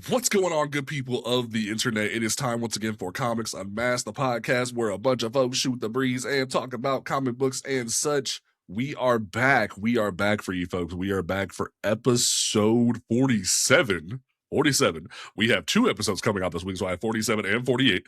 What's going on, good people of the internet? It is time once again for Comics Unmasked, the podcast where a bunch of folks shoot the breeze and talk about comic books and such. We are back. We are back for you folks. We are back for episode 47. 47. We have 2 episodes coming out this week, so I have 47 and 48.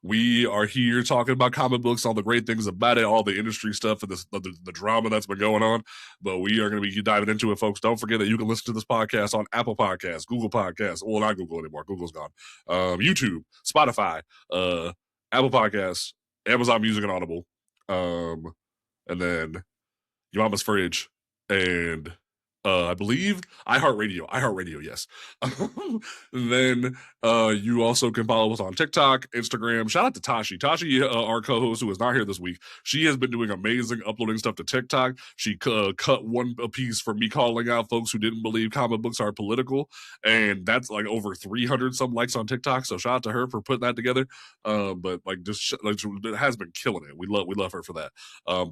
We are here talking about comic books, all the great things about it, all the industry stuff, and the drama that's been going on. But we are going to be diving into it, folks. Don't forget that you can listen to this podcast on Apple Podcasts, Google Podcasts. Well, not Google anymore. Google's gone. YouTube, Spotify, Apple Podcasts, Amazon Music and Audible, and then Your Mama's Fridge, and I believe iHeartRadio, yes. Then you also can follow us on TikTok, Instagram. Shout out to Tashi. Tashi, our co-host who is not here this week. She has been doing amazing uploading stuff to TikTok. She cut one piece for me calling out folks who didn't believe comic books are political, and that's like over 300 some likes on TikTok. So shout out to her for putting that together. But like just it has been killing it. We love her for that.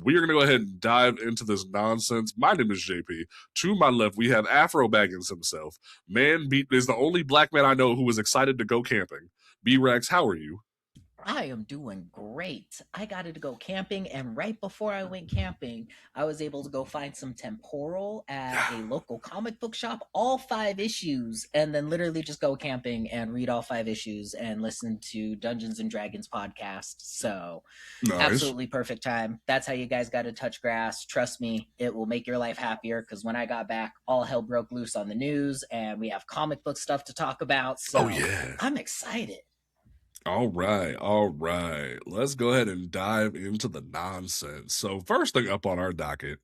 We are gonna go ahead and dive into this nonsense. My name is JP. To my left, we have Afro Baggins himself. Man is the only black man I know who is excited to go camping. B-Rex, how are you? I am doing great. I got to go camping, and right before I went camping, I was able to go find some temporal at a local comic book shop, all 5 issues, and then literally just go camping and read all 5 issues and listen to Dungeons and Dragons podcast. So, Nice. Absolutely perfect time. That's how you guys got to touch grass. Trust me, it will make your life happier, because when I got back, all hell broke loose on the news, and we have comic book stuff to talk about. So, yeah. I'm excited. All right. Let's go ahead and dive into the nonsense. So first thing up on our docket,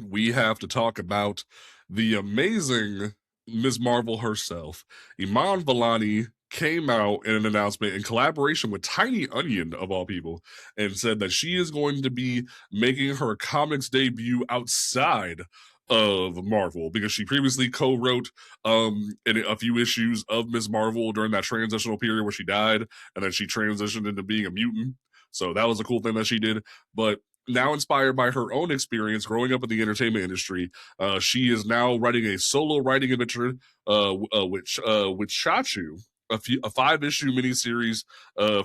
we have to talk about the amazing Ms. Marvel herself. Iman Vellani came out in an announcement in collaboration with Tiny Onion, of all people, and said that she is going to be making her comics debut outside of Marvel, because she previously co-wrote in a few issues of Ms. Marvel during that transitional period where she died, and then she transitioned into being a mutant. So that was a cool thing that she did. But now, inspired by her own experience growing up in the entertainment industry, she is now writing a solo writing adventure with Chachu, a 5-issue miniseries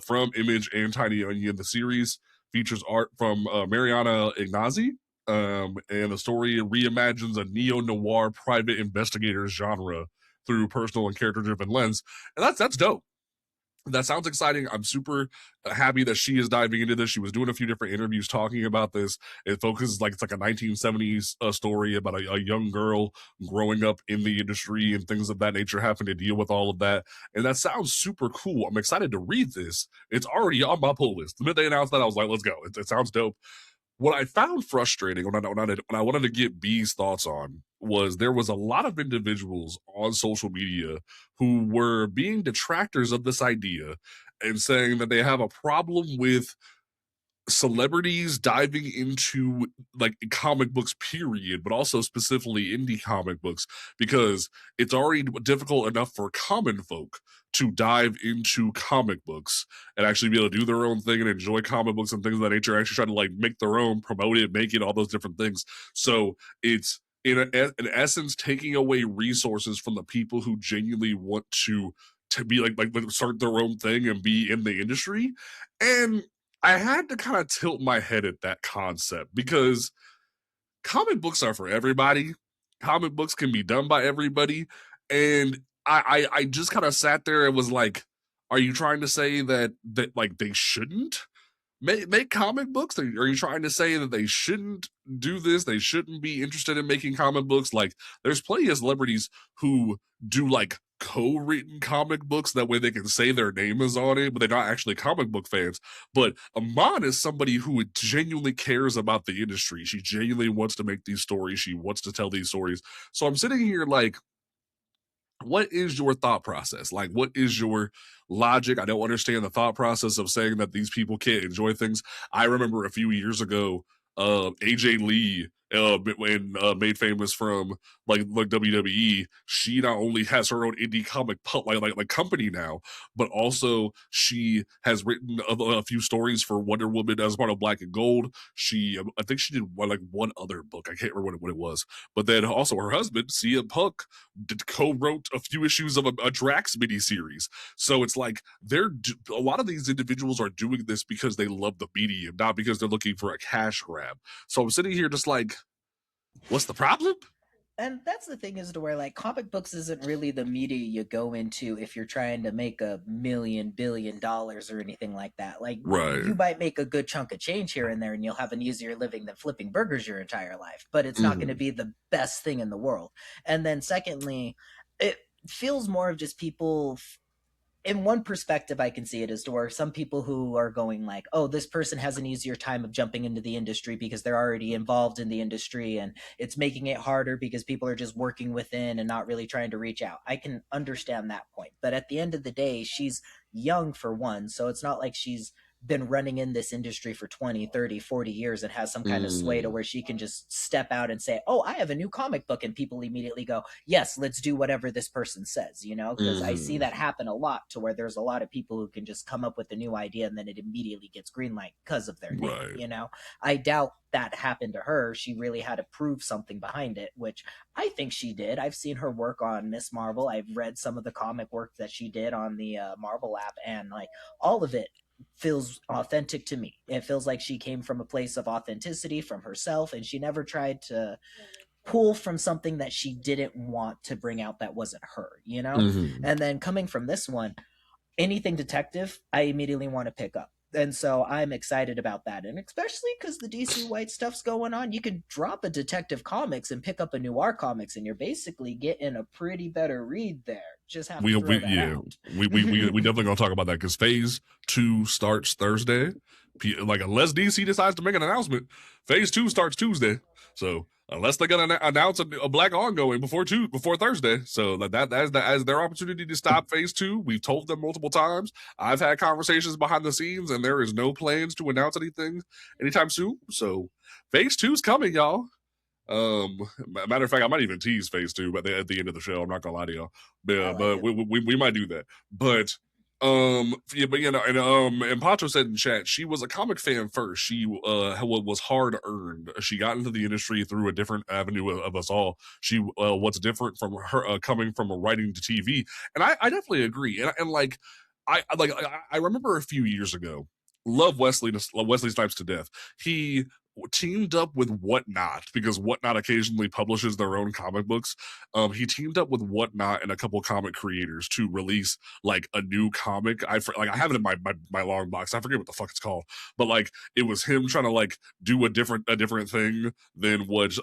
from Image and Tiny Onion. The series features art from Mariana Ignazi, and the story reimagines a neo-noir private investigator genre through personal and character-driven lens, and that's dope. That sounds exciting. I'm super happy that she is diving into this. She was doing a few different interviews talking about this. It focuses it's like a 1970s story about a young girl growing up in the industry and things of that nature, having to deal with all of that. And that sounds super cool. I'm excited to read this. It's already on my pull list. The minute they announced that, I was like, let's go. It sounds dope. What I found frustrating when I wanted to get B's thoughts on was there was a lot of individuals on social media who were being detractors of this idea and saying that they have a problem with celebrities diving into like comic books period, but also specifically indie comic books, because it's already difficult enough for common folk to dive into comic books and actually be able to do their own thing and enjoy comic books and things of that nature, actually try to like make their own, promote it, make it, all those different things. So it's in essence taking away resources from the people who genuinely want to be like start their own thing and be in the industry. And I had to kind of tilt my head at that concept, because comic books are for everybody. Comic books can be done by everybody. And I just kind of sat there and was like, are you trying to say that like they shouldn't make comic books? Are you trying to say that they shouldn't do this? They shouldn't be interested in making comic books? Like, there's plenty of celebrities who do like co-written comic books, that way they can say their name is on it, but they're not actually comic book fans. But Iman is somebody who genuinely cares about the industry. She genuinely wants to make these stories. She wants to tell these stories. So I'm sitting here like, what is your thought process? Like, what is your logic? I don't understand the thought process of saying that these people can't enjoy things. I remember a few years ago, AJ Lee and made famous from like WWE. She not only has her own indie comic like company now, but also she has written a few stories for Wonder Woman as part of Black and Gold. I think she did like one other book. I can't remember what it was. But then also her husband, CM Punk, co-wrote a few issues of a Drax miniseries. So it's like a lot of these individuals are doing this because they love the medium, not because they're looking for a cash grab. So I'm sitting here just like, what's the problem? And that's the thing, is to where like comic books isn't really the media you go into if you're trying to make $1 million, $1 billion or anything like that. Like Right. you might make a good chunk of change here and there and you'll have an easier living than flipping burgers your entire life, but it's not going to Mm-hmm. be the best thing in the world. And then secondly, it feels more of just people, in one perspective I can see it, as to where some people who are going like, oh, this person has an easier time of jumping into the industry because they're already involved in the industry, and it's making it harder because people are just working within and not really trying to reach out. I can understand that point, but at the end of the day, she's young for one, so it's not like she's been running in this industry for 20, 30, 40 years and has some kind of sway to Mm, where she can just step out and say, oh, I have a new comic book, and people immediately go, yes, let's do whatever this person says, because I see mm-hmm. that happen a lot, to where there's a lot of people who can just come up with a new idea and then it immediately gets greenlight because of their Right. name. I doubt that happened to her. She really had to prove something behind it, which I think she did. I've seen her work on Miss Marvel. I've read some of the comic work that she did on the Marvel app, and like all of it feels authentic to me. It feels like she came from a place of authenticity from herself, and she never tried to pull from something that she didn't want to bring out that wasn't her. Mm-hmm. And then coming from this one, anything detective, I immediately want to pick up. And so I'm excited about that. And especially because the DC White stuff's going on, you could drop a detective comics and pick up a noir comics, and you're basically getting a pretty better read there. Just have to throw that Yeah, out. we definitely gonna talk about that because phase 2 starts Thursday. Like unless DC decides to make an announcement, phase 2 starts Tuesday. So unless they're gonna announce a black ongoing before Thursday, so as their opportunity to stop phase 2. We've told them multiple times. I've had conversations behind the scenes, and there is no plans to announce anything anytime soon. So phase 2's coming, y'all. Matter of fact, I might even tease phase 2, but at the end of the show, I'm not gonna lie to y'all. I Yeah, like but it. we might do that. But yeah, but and Pacho said in chat she was a comic fan first. She was hard earned. She got into the industry through a different avenue of us all. She what's different from her coming from a writing to TV, and I definitely agree. And like I remember a few years ago. Love Wesley Snipes to death. He teamed up with Whatnot because Whatnot occasionally publishes their own comic books. He teamed up with Whatnot and a couple comic creators to release like a new comic. I have it in my long box. I forget what the fuck it's called, but like it was him trying to like do a different thing than what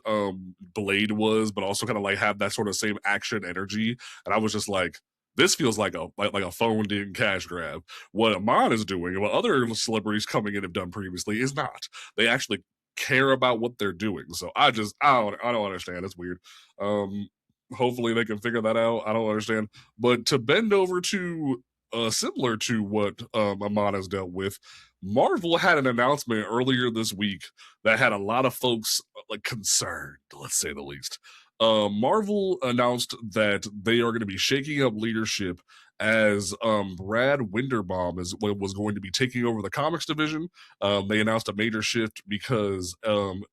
Blade was, but also kind of like have that sort of same action energy. And I was just like, this feels like a phoned in cash grab. What Amon is doing and what other celebrities coming in have done previously is not. They actually care about what they're doing. So I don't understand. It's weird. Um, Hopefully they can figure that out. I don't understand. But to bend over to similar to what Amon has dealt with, Marvel had an announcement earlier this week that had a lot of folks like concerned, let's say the least. Marvel announced that they are going to be shaking up leadership as Brad Winderbaum was going to be taking over the comics division. They announced a major shift because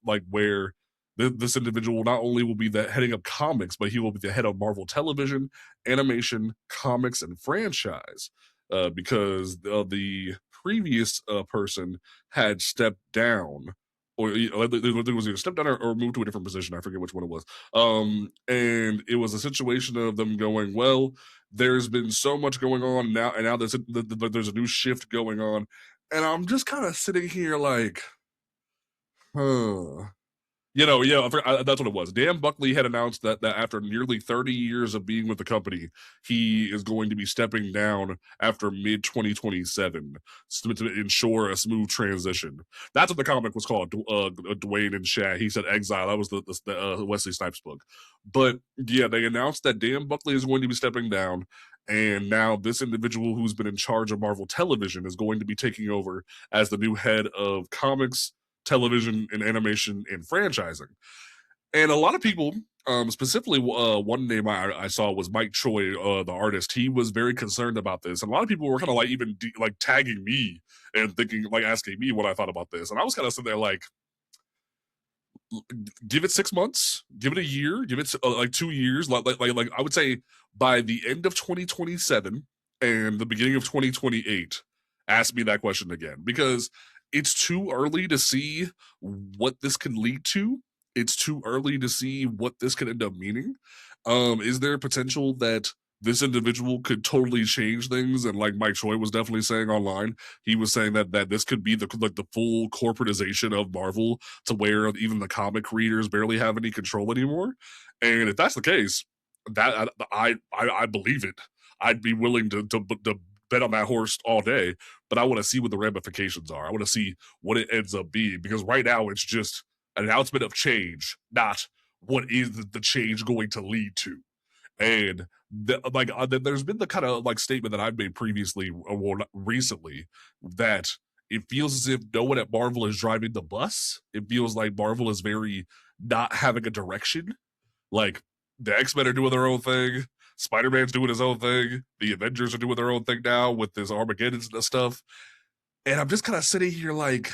like where this individual not only will be the heading up comics, but he will be the head of Marvel Television, animation, comics, and franchise. Because the previous person had stepped down, or it was either stepped down or moved to a different position. I forget which one it was. And it was a situation of them going, well, there's been so much going on now, and now there's a new shift going on, and I'm just kind of sitting here like, huh. Yeah, that's what it was. Dan Buckley had announced that after nearly 30 years of being with the company, he is going to be stepping down after mid 2027 to ensure a smooth transition. That's what the comic was called. Dwayne and Shaq. He said Exile. That was the Wesley Snipes book. But yeah, they announced that Dan Buckley is going to be stepping down. And now this individual who's been in charge of Marvel Television is going to be taking over as the new head of comics, television and animation and franchising. And a lot of people, specifically, one name I saw was Mike Choi, the artist. He was very concerned about this, and a lot of people were kind of like even like tagging me and thinking, like asking me what I thought about this. And I was kind of sitting there like, give it 6 months, give it a year, give it like 2 years. Like I would say by the end of 2027 and the beginning of 2028, ask me that question again because it's too early to see what this can lead to. It's too early to see what this could end up meaning. Is there potential that this individual could totally change things? And like Mike Choi was definitely saying online, he was saying that this could be the full corporatization of Marvel to where even the comic readers barely have any control anymore. And if that's the case, that I believe it. I'd be willing to bet on that horse all day, but I want to see what the ramifications are. I want to see what it ends up being because right now it's just an announcement of change, not what is the change going to lead to. And there's been the kind of like statement that I've made previously, or recently, that it feels as if no one at Marvel is driving the bus. It feels like Marvel is very not having a direction. Like the X-Men are doing their own thing, Spider-Man's doing his own thing, the Avengers are doing their own thing now with this Armageddon and stuff. And I'm just kind of sitting here like,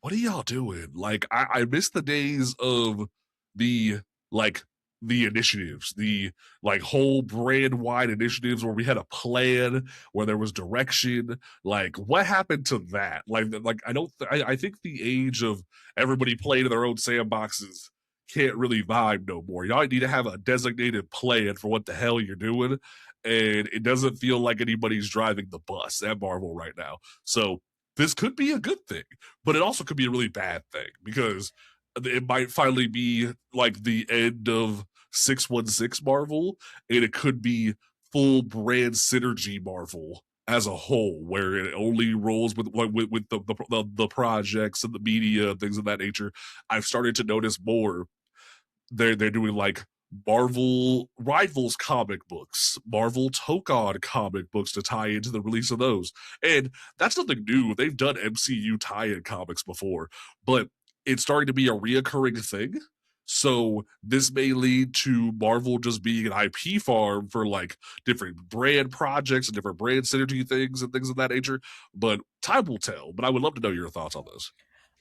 what are y'all doing? Like, I miss the days of the like the initiatives, the like whole brand wide initiatives where we had a plan, where there was direction. Like, what happened to that? Like I don't. I think the age of everybody playing in their own sandboxes can't really vibe no more. Y'all need to have a designated plan for what the hell you're doing, and it doesn't feel like anybody's driving the bus at Marvel right now. So this could be a good thing, but it also could be a really bad thing because it might finally be like the end of 616 Marvel, and it could be full brand synergy Marvel as a whole, where it only rolls with the projects and the media and things of that nature. I've started to notice more they're doing like Marvel Rivals comic books, Marvel Tokon comic books to tie into the release of those. And that's nothing new. They've done MCU tie-in comics before, but it's starting to be a reoccurring thing. So this may lead to Marvel just being an IP farm for like different brand projects and different brand synergy things and things of that nature. But time will tell. But I would love to know your thoughts on this.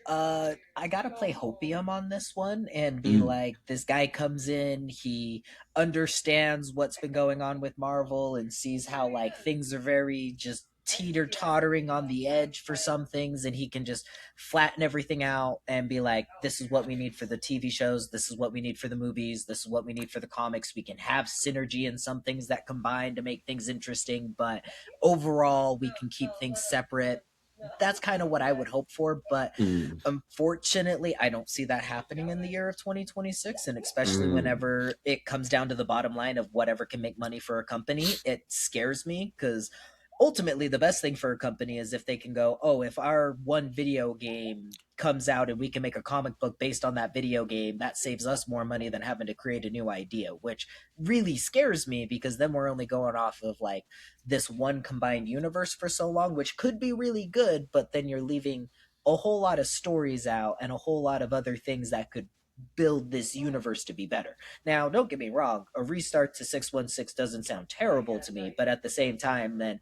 I gotta play hopium on this one and be Mm, like, this guy comes in, he understands what's been going on with Marvel and sees how like things are very just teeter tottering on the edge for some things, and he can just flatten everything out and be like, this is what we need for the TV shows, this is what we need for the movies, this is what we need for the comics. We can have synergy in some things that combine to make things interesting, but overall we can keep things separate. That's kind of what I would hope for, but mm, unfortunately, I don't see that happening in the year of 2026. And especially mm, whenever it comes down to the bottom line of whatever can make money for a company, it scares me because ultimately the best thing for a company is if they can go, oh, if our one video game comes out and we can make a comic book based on that video game, that saves us more money than having to create a new idea, which really scares me because then we're only going off of like this one combined universe for so long, which could be really good, but then you're leaving a whole lot of stories out and a whole lot of other things that could build this universe to be better. Now, don't get me wrong, a restart to 616 doesn't sound terrible to me, but at the same time, then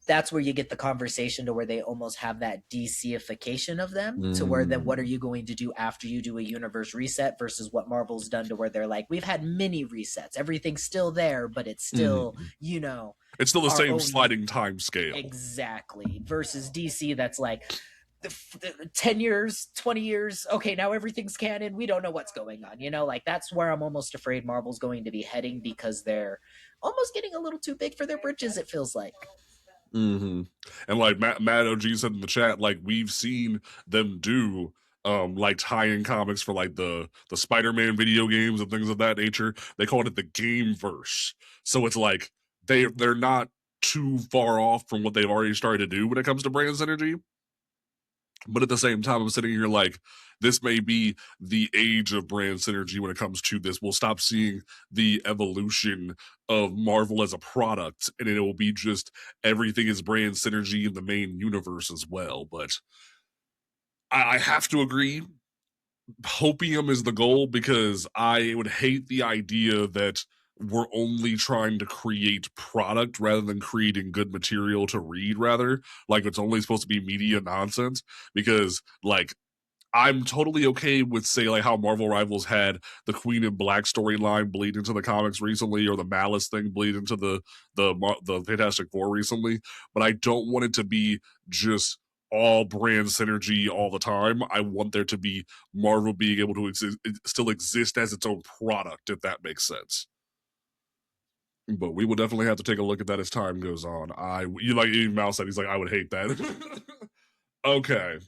that's where you get the conversation to where they almost have that DCification of them to where then what are mm, you going to do after you do a universe reset versus what Marvel's done to where they're like, we've had mini resets. Everything's still there, but it's still, mm. you know, It's still the our same own sliding time scale. exactly versus DC that's like 10 years, 20 years, okay, now everything's canon. We don't know what's going on. Like that's where I'm almost afraid Marvel's going to be heading because they're almost getting a little too big for their britches, it feels like. Hmm. And like Matt OG said in the chat, like we've seen them do like tie-in comics for like the Spider-Man video games and things of that nature. They called it the game verse. So it's like they're not too far off from what they've already started to do when it comes to brand synergy. But at the same time, I'm sitting here like this may be the age of brand synergy when it comes to this. We'll stop seeing the evolution of Marvel as a product, and it will be just everything is brand synergy in the main universe as well. But I have to agree. Hopium is the goal because I would hate the idea that we're only trying to create product rather than creating good material to read, rather. Like it's only supposed to be media nonsense because, like, I'm totally okay with, say, like how Marvel Rivals had the Queen in Black storyline bleed into the comics recently, or the Malice thing bleed into the Fantastic Four recently. But I don't want it to be just all brand synergy all the time. I want there to be Marvel being able to still exist as its own product, if that makes sense. But we will definitely have to take a look at that as time goes on. You like even Mouse said, he's like, I would hate that. Okay,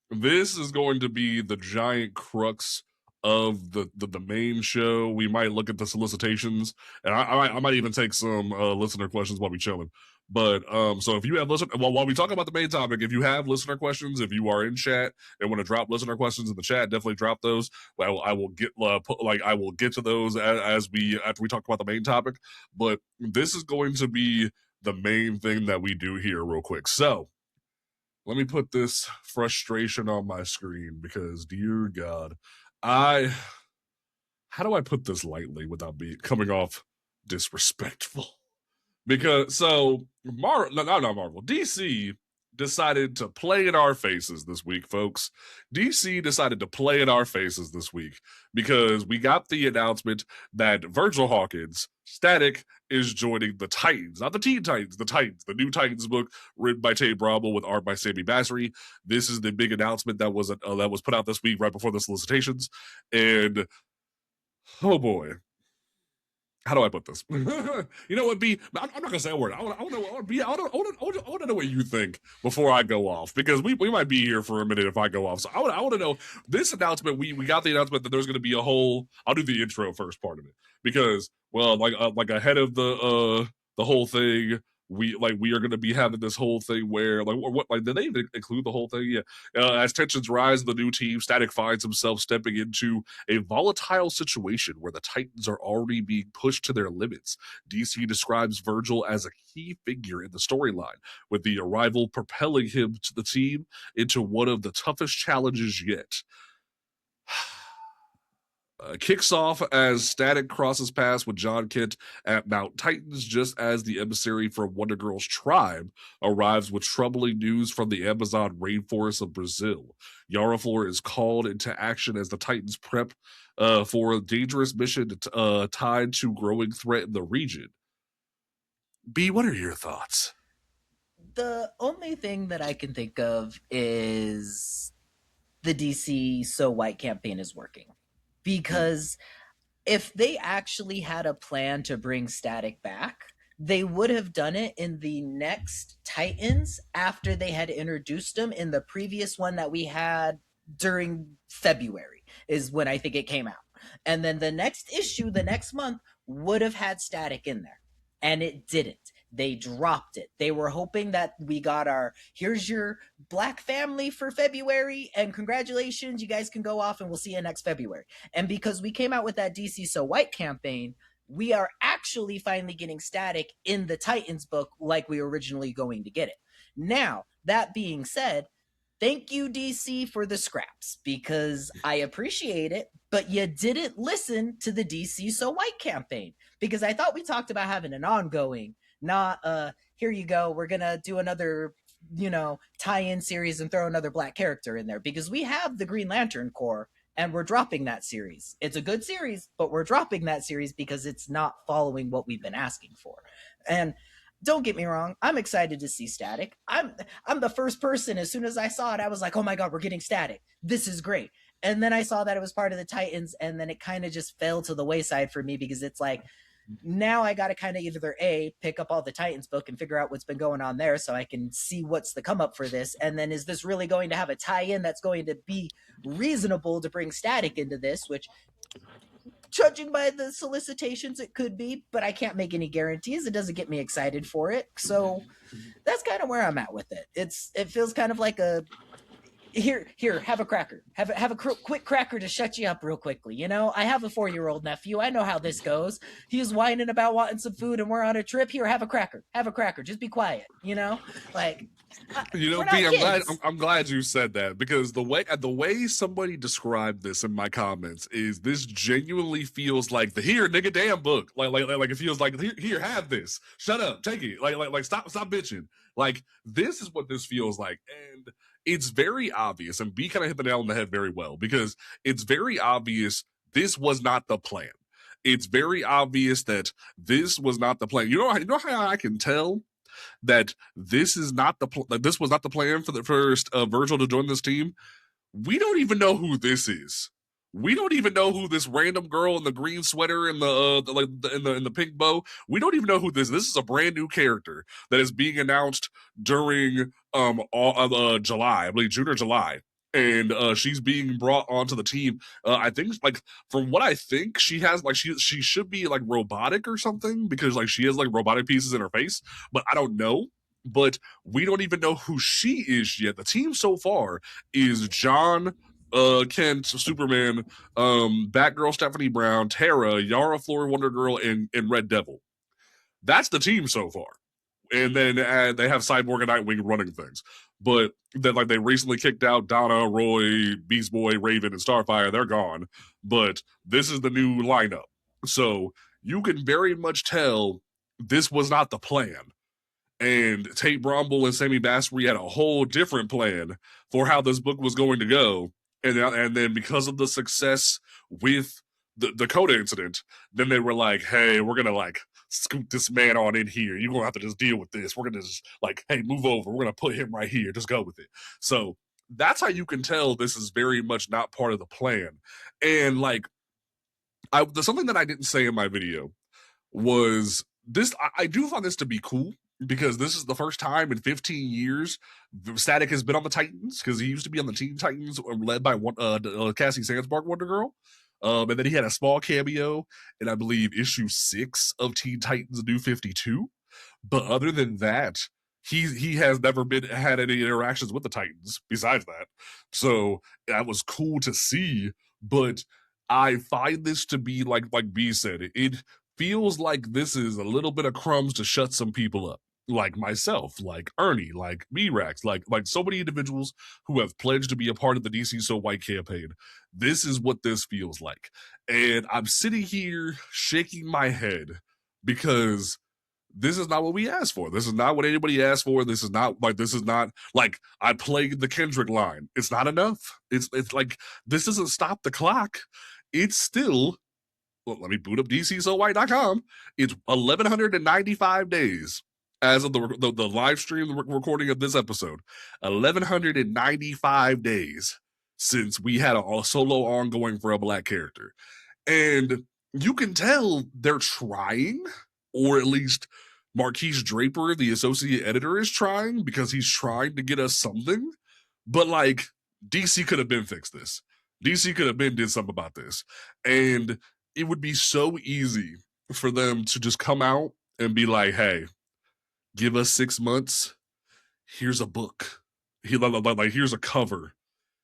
this is going to be the giant crux of the main show. We might look at the solicitations, and I might even take some listener questions while we chilling. But so if you have listener, well, while we talk about the main topic, if you have listener questions, if you are in chat and want to drop listener questions in the chat, definitely drop those. I will get I will get to those as we after we talk about the main topic. But this is going to be the main thing that we do here, real quick. So let me put this frustration on my screen because, dear God, I how do I put this lightly without being coming off disrespectful? Because so not Marvel, DC decided to play in our faces this week, folks. DC decided to play in our faces this week because we got the announcement that Virgil Hawkins, Static, is joining the Titans, not the Teen Titans, the Titans, the new Titans book written by Tay Bromwell with art by Sammy Basri. This is the big announcement that was put out this week right before the solicitations, and oh boy, how do I put this? You know what, B? I'm not gonna say a word. I want to know. B, I want to know what you think before I go off because we might be here for a minute if I go off. So I want to know this announcement. We got the announcement that there's going to be a whole. I'll do the intro first part of it because well, like ahead of the whole thing. We are going to be having this whole thing where what like did they even include the whole thing? Yeah, as tensions rise, the new team Static finds himself stepping into a volatile situation where the Titans are already being pushed to their limits. DC describes Virgil as a key figure in the storyline, with the arrival propelling him to the team into one of the toughest challenges yet. Kicks off as Static crosses paths with John Kent at Mount Titans just as the emissary from Wonder Girl's tribe arrives with troubling news from the Amazon rainforest of Brazil. Yaraflor is called into action as the Titans prep for a dangerous mission tied to growing threat in the region. B, what are your thoughts? The only thing that I can think of is the DC So White campaign is working. Because if they actually had a plan to bring Static back, they would have done it in the next Titans after they had introduced him in the previous one that we had during February, is when I think it came out. And then the next issue, the next month, would have had Static in there. And it didn't. They dropped it. They were hoping that we got our here's your black family for February, and congratulations, you guys can go off and we'll see you next February. And because we came out with that DC So White campaign, we are actually finally getting Static in the Titans book like we were originally going to get it. Now, that being said, thank you, DC, for the scraps because I appreciate it, but you didn't listen to the DC So White campaign because I thought we talked about having an ongoing, not here you go, we're gonna do another tie-in series and throw another black character in there because we have the Green Lantern Corps and we're dropping that series. It's a good series, but we're dropping that series because it's not following what we've been asking for. And don't get me wrong, I'm excited to see Static. I'm the first person, as soon as I saw it, I was like, oh my god, we're getting Static. This is great. And then I saw that it was part of the Titans, and then it kind of just fell to the wayside for me because it's like, now I got to kind of either pick up all the Titans book and figure out what's been going on there so I can see what's the come up for this, and then is this really going to have a tie-in that's going to be reasonable to bring Static into this, which judging by the solicitations it could be, but I can't make any guarantees. It doesn't get me excited for it. So that's kind of where I'm at with it. It feels kind of like here, have a cracker. Have a quick cracker to shut you up real quickly. You know, I have a 4-year-old nephew. I know how this goes. He's whining about wanting some food, and we're on a trip. Here, have a cracker. Have a cracker. Just be quiet. You know, like You know, we're B, not I'm glad kids. I'm glad you said that because the way somebody described this in my comments is this genuinely feels like the here nigga damn book. Like it feels like here have this. Shut up, take it. Like stop bitching. Like this is what this feels like. And it's very obvious, and B kind of hit the nail on the head very well because it's very obvious this was not the plan. It's very obvious that this was not the plan. You know how I can tell that this is not that this was not the plan for the first Virgil to join this team. We don't even know who this is. We don't even know who this random girl in the green sweater and in the pink bow. We don't even know who this is. This is a brand new character that is being announced during July, I believe June or July, and she's being brought onto the team. I think like from what I think, she has like she should be like robotic or something because like she has like robotic pieces in her face, but I don't know. But we don't even know who she is yet. The team so far is John, Kent, Superman, Batgirl, Stephanie Brown, Tara, Yara, Flora, Wonder Girl, and Red Devil. That's the team so far. And then they have Cyborg and Nightwing running things. But then, like, they recently kicked out Donna, Roy, Beast Boy, Raven, and Starfire. They're gone. But this is the new lineup. So you can very much tell this was not the plan, and Tate Bromble and Sammy Basri had a whole different plan for how this book was going to go. And then because of the success with the Coda incident, then they were like, hey, we're gonna like scoot this man on in here. You're gonna have to just deal with this. We're gonna just like, hey, move over. We're gonna put him right here. Just go with it. So that's how you can tell this is very much not part of the plan. And like there's something that I didn't say in my video was this. I do find this to be cool because this is the first time in 15 years Static has been on the Titans because he used to be on the Teen Titans led by Cassie Sandspark Wonder Girl. And then he had a small cameo in, I believe, issue 6 of Teen Titans New 52. But other than that, he has never been had any interactions with the Titans besides that. So that was cool to see. But I find this to be like B said, it feels like this is a little bit of crumbs to shut some people up. Like myself, like Ernie, like Mirax, like so many individuals who have pledged to be a part of the DC So White campaign. This is what this feels like. And I'm sitting here shaking my head because this is not what we asked for. This is not what anybody asked for. This is not like I played the Kendrick line. It's not enough. It's like this doesn't stop the clock. It's still well, let me boot up DCSoWhite.com. It's 1,195 days as of the live stream recording of this episode. 1,195 days since we had a solo ongoing for a black character. And you can tell they're trying, or at least Marquise Draper, the associate editor, is trying because he's trying to get us something. But like DC could have been fixed this. DC could have been did something about this. And it would be so easy for them to just come out and be like, hey, give us 6 months. Here's a book. Here's a cover.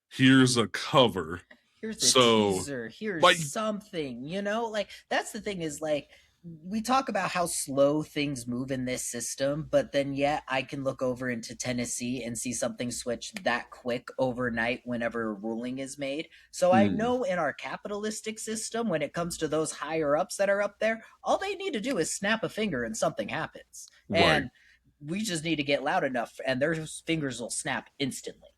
Here's a cover. Here's a So teaser. Here's like something. You know, like that's the thing is like we talk about how slow things move in this system, but then yet I can look over into Tennessee and see something switch that quick overnight whenever a ruling is made. So I know in our capitalistic system, when it comes to those higher ups that are up there, all they need to do is snap a finger and something happens. right. And we just need to get loud enough and their fingers will snap instantly.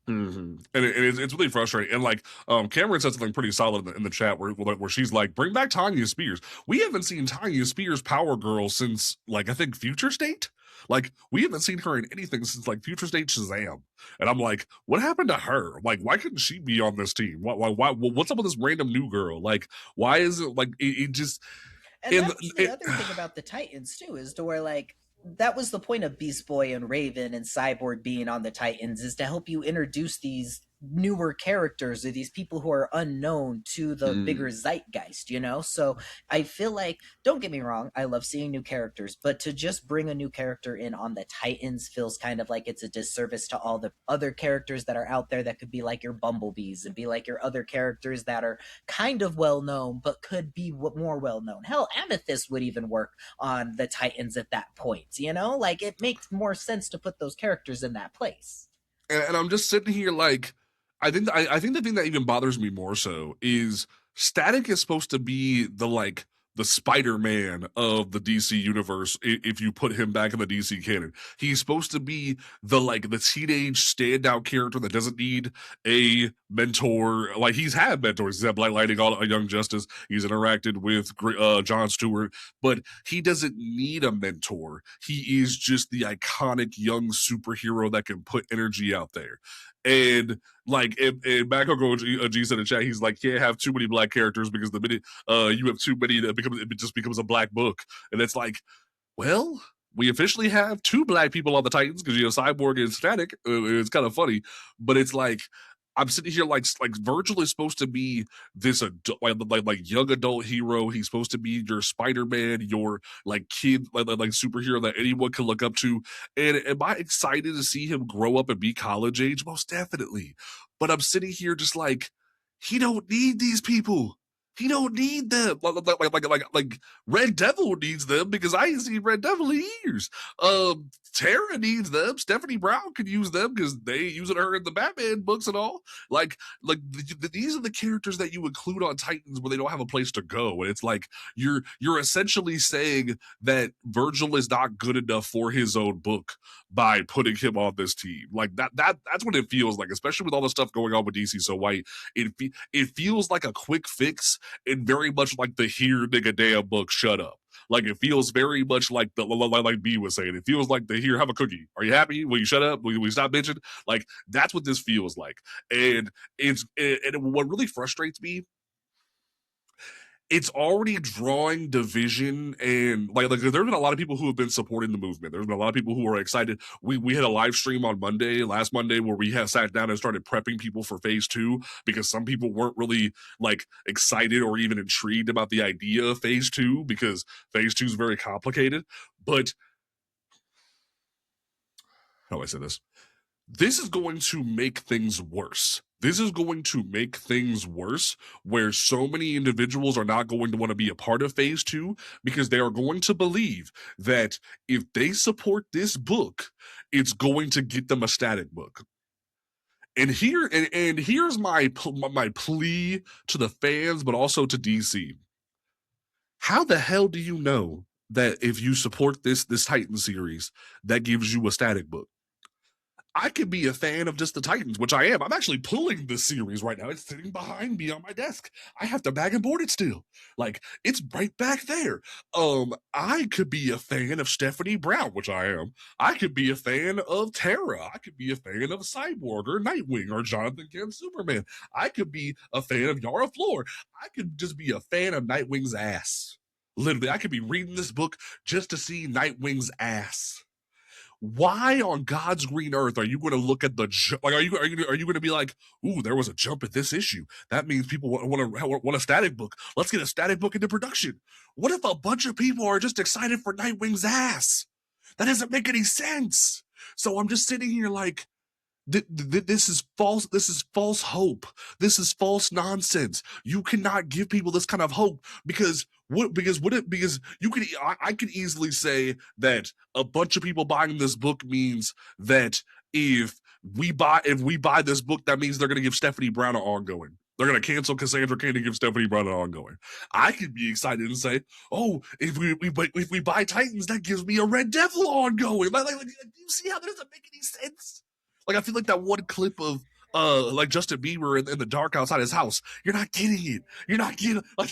And it's really frustrating. And like, Cameron said something pretty solid in the chat where she's like, "Bring back Tanya Spears." We haven't seen Tanya Spears Power Girl since like I think Future State. Like we haven't seen her in anything since like Future State Shazam. And I'm like, what happened to her? Like, why couldn't she be on this team? Why what's up with this random new girl? Like, why is it like it just And and that's the other thing about the Titans too, is to where like that was the point of Beast Boy and Raven and Cyborg being on the Titans is to help you introduce these newer characters or these people who are unknown to the bigger Mm. zeitgeist, So I feel like, don't get me wrong, I love seeing new characters, but to just bring a new character in on the Titans feels kind of like it's a disservice to all the other characters that are out there that could be like your Bumblebees and be like your other characters that are kind of well known but could be more well known. Hell, Amethyst would even work on the Titans at that point, Like it makes more sense to put those characters in that place. And I'm just sitting here like, I think the thing that even bothers me more so is Static is supposed to be the Spider-Man of the DC universe. If you put him back in the DC canon, he's supposed to be the teenage standout character that doesn't need a mentor. Like he's had mentors. He's had Black Lightning, all Young Justice. He's interacted with John Stewart, but he doesn't need a mentor. He is just the iconic young superhero that can put energy out there. And and Back G said in chat, he's like, can't have too many black characters because the minute you have too many, it just becomes a black book. And it's like, well, we officially have two black people on the Titans because you have Cyborg and Static. It's kind of funny, but it's like I'm sitting here like Virgil is supposed to be this adult, like young adult hero. He's supposed to be your Spider-Man, your like kid, like superhero that anyone can look up to. And am I excited to see him grow up and be college age? Most definitely. But I'm sitting here just like he don't need these people. He don't need them. Like Red Devil needs them because I ain't seen Red Devil in years. Tara needs them. Stephanie Brown could use them because they using her in the Batman books and all. These are the characters that you include on Titans when they don't have a place to go. And it's like you're essentially saying that Virgil is not good enough for his own book by putting him on this team. Like that's what it feels like, especially with all the stuff going on with DC So White. It feels like a quick fix and very much like the here nigga damn book shut up. Like it feels very much like like B was saying. It feels like the here have a cookie. Are you happy? Will you shut up? Will you stop bitching? Like that's what this feels like. And what really frustrates me, it's already drawing division and there's been a lot of people who have been supporting the movement. There's been a lot of people who are excited. We had a live stream on last Monday, where we had sat down and started prepping people for phase 2 because some people weren't really like excited or even intrigued about the idea of phase 2 because phase 2 is very complicated. But how do I say this? This is going to make things worse. This is going to make things worse where so many individuals are not going to want to be a part of phase 2 because they are going to believe that if they support this book, it's going to get them a Static book. And here's my plea to the fans, but also to DC. How the hell do you know that if you support this Titan series, that gives you a Static book? I could be a fan of just the Titans, which I am. I'm actually pulling this series right now. It's sitting behind me on my desk. I have to bag and board it still. Like, it's right back there. I could be a fan of Stephanie Brown, which I am. I could be a fan of Tara. I could be a fan of Cyborg or Nightwing or Jonathan Kent Superman. I could be a fan of Yara Flor. I could just be a fan of Nightwing's ass. Literally, I could be reading this book just to see Nightwing's ass. Why on God's green earth are you going to look at the like? Are you going to be like, ooh, there was a jump at this issue? That means people want a Static book. Let's get a Static book into production. What if a bunch of people are just excited for Nightwing's ass? That doesn't make any sense. So I'm just sitting here like, this is false. This is false hope. This is false nonsense. You cannot give people this kind of hope because you could I could easily say that a bunch of people buying this book means that if we buy this book, that means they're going to give Stephanie Brown an ongoing. They're going to cancel Cassandra Cain and give Stephanie Brown an ongoing. I could be excited and say, oh, if we buy Titans, that gives me a Red Devil ongoing. Do you see how that doesn't make any sense? Like I feel like that one clip of like Justin Bieber in the dark outside his house. You're not getting it. You're not getting like